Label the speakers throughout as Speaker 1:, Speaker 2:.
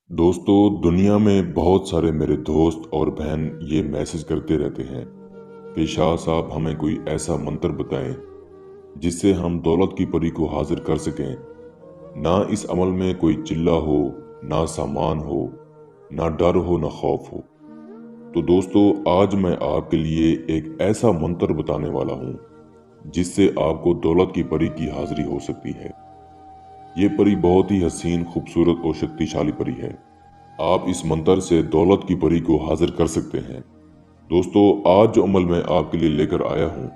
Speaker 1: दोस्तों, दुनिया में बहुत सारे मेरे दोस्त और बहन ये मैसेज करते रहते हैं कि शाह साहब हमें कोई ऐसा मंत्र बताएं जिससे हम दौलत की परी को हाजिर कर सकें। ना इस अमल में कोई चिल्ला हो, ना सामान हो, ना डर हो, ना खौफ हो। तो दोस्तों, आज मैं आपके लिए एक ऐसा मंत्र बताने वाला हूँ जिससे आपको दौलत की परी की हाजिरी हो सकती है। ये परी बहुत ही हसीन, खूबसूरत और शक्तिशाली परी है। आप इस मंत्र से दौलत की परी को हाजिर कर सकते हैं। दोस्तों, आज जो अमल मैं आपके लिए लेकर आया हूँ,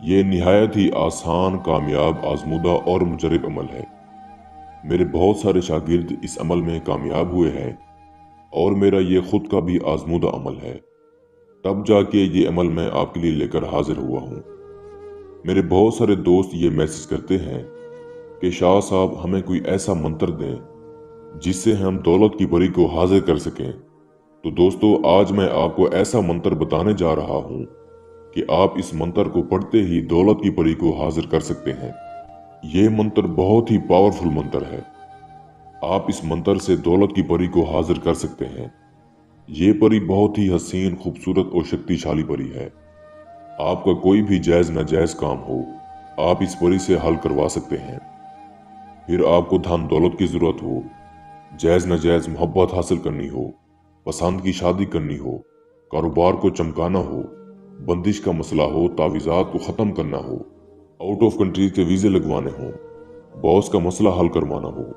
Speaker 1: ये निहायत ही आसान, कामयाब, आजमूदा और मुजरब अमल है। मेरे बहुत सारे शागिर्द इस अमल में कामयाब हुए हैं और मेरा ये खुद का भी आजमूदा अमल है। तब जाके ये अमल मैं आपके लिए लेकर हाजिर हुआ हूँ। मेरे बहुत सारे दोस्त ये मैसेज करते हैं कि शाह साहब हमें कोई ऐसा मंत्र दें जिससे हम दौलत की परी को हाजिर कर सकें। तो दोस्तों, आज मैं आपको ऐसा मंत्र बताने जा रहा हूँ कि आप इस मंत्र को पढ़ते ही दौलत की परी को हाजिर कर सकते हैं। ये मंत्र बहुत ही पावरफुल मंत्र है। आप इस मंत्र से दौलत की परी को हाजिर कर सकते हैं। ये परी बहुत ही हसीन, खूबसूरत और शक्तिशाली परी है। आपका कोई भी जायज नाजायज काम हो, आप इस परी से हल करवा सकते हैं। फिर आपको धन दौलत की जरूरत हो, जायज नाजायज मोहब्बत हासिल करनी हो, पसंद की शादी करनी हो, कारोबार को चमकाना हो, बंदिश का मसला हो, तावीज़ात को ख़त्म करना हो, आउट ऑफ कंट्री के वीज़े लगवाने हो, बॉस का मसला हल करवाना हो,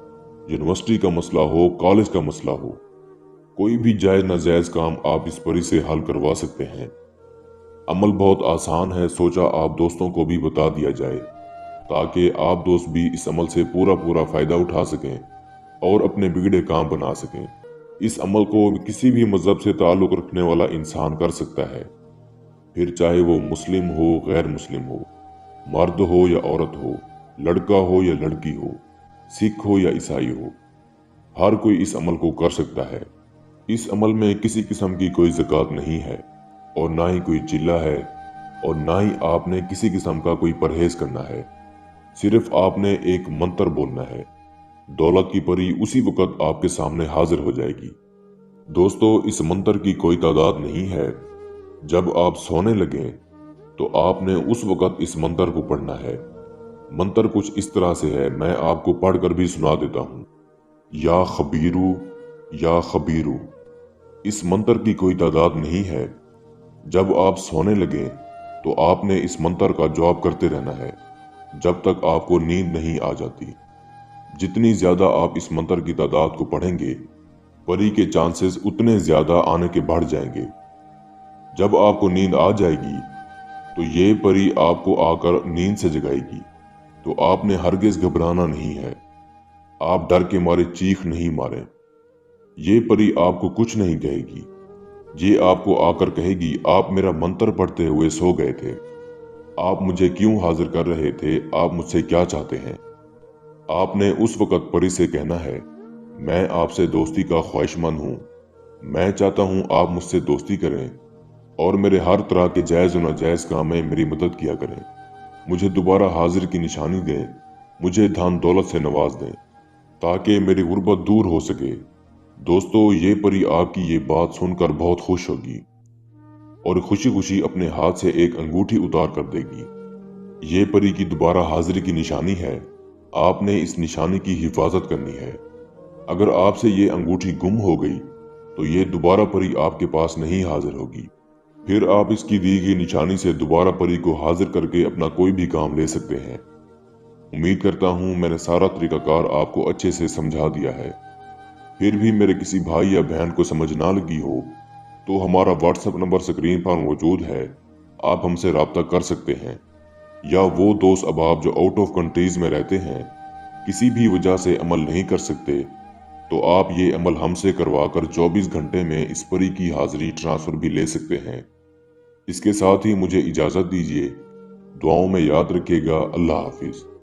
Speaker 1: यूनिवर्सिटी का मसला हो, कॉलेज का मसला हो, कोई भी जायज़ नाजायज़ काम आप इस परी से हल करवा सकते हैं। अमल बहुत आसान है, सोचा आप दोस्तों को भी बता दिया जाए ताकि आप दोस्त भी इस अमल से पूरा पूरा फ़ायदा उठा सकें और अपने बिगड़े काम बना सकें। इस अमल को किसी भी मजहब से ताल्लुक़ रखने वाला इंसान कर सकता है, फिर चाहे वो मुस्लिम हो, गैर मुस्लिम हो, मर्द हो या औरत हो, लड़का हो या लड़की हो, सिख हो या ईसाई हो, हर कोई इस अमल को कर सकता है। इस अमल में किसी किस्म की कोई ज़कात नहीं है और ना ही कोई चिल्ला है और ना ही आपने किसी किस्म का कोई परहेज करना है। सिर्फ आपने एक मंत्र बोलना है, दौलत की परी उसी वक्त आपके सामने हाजिर हो जाएगी। दोस्तों, इस मंत्र की कोई तादाद नहीं है। जब आप सोने लगें तो आपने उस वक्त इस मंत्र को पढ़ना है। मंत्र कुछ इस तरह से है, मैं आपको पढ़कर भी सुना देता हूँ। या खबीरू, या खबीरू। इस मंत्र की कोई तादाद नहीं है। जब आप सोने लगें तो आपने इस मंत्र का जवाब करते रहना है जब तक आपको नींद नहीं आ जाती। जितनी ज्यादा आप इस मंत्र की तादाद को पढ़ेंगे, परी के चांसेस उतने ज्यादा आने के बढ़ जाएंगे। जब आपको नींद आ जाएगी तो ये परी आपको आकर नींद से जगाएगी। तो आपने हरगिज घबराना नहीं है। आप डर के मारे चीख नहीं मारे। ये परी आपको कुछ नहीं कहेगी। ये आपको आकर कहेगी, आप मेरा मंत्र पढ़ते हुए सो गए थे, आप मुझे क्यों हाजिर कर रहे थे, आप मुझसे क्या चाहते हैं। आपने उस वक्त परी से कहना है, मैं आपसे दोस्ती का ख्वाहिशमंद हूँ, मैं चाहता हूँ आप मुझसे दोस्ती करें और मेरे हर तरह के जायज़ और नाजायज़ काम में मेरी मदद किया करें। मुझे दोबारा हाजिर की निशानी दें, मुझे धन दौलत से नवाज दें ताकि मेरी गुर्बत दूर हो सके। दोस्तों, ये परी आपकी ये बात सुनकर बहुत खुश होगी और खुशी खुशी अपने हाथ से एक अंगूठी उतार कर देगी। ये परी की दोबारा हाजिरी की निशानी है। आपने इस निशानी की हिफाजत करनी है। अगर आपसे ये अंगूठी गुम हो गई तो ये दोबारा परी आपके पास नहीं हाजिर होगी। फिर आप इसकी दी गई निशानी से दोबारा परी को हाजिर करके अपना कोई भी काम ले सकते हैं। उम्मीद करता हूँ मैंने सारा तरीकाकार आपको अच्छे से समझा दिया है। फिर भी मेरे किसी भाई या बहन को समझ ना लगी हो तो हमारा व्हाट्सएप नंबर स्क्रीन पर मौजूद है, आप हमसे रब्ता कर सकते हैं। या वो दोस्त अहबाब जो आउट ऑफ कंट्रीज में रहते हैं, किसी भी वजह से अमल नहीं कर सकते, तो आप ये अमल हमसे करवाकर 24 घंटे में इस परी की हाजिरी ट्रांसफर भी ले सकते हैं। इसके साथ ही मुझे इजाज़त दीजिए। दुआओं में याद रखिएगा। अल्लाह हाफिज।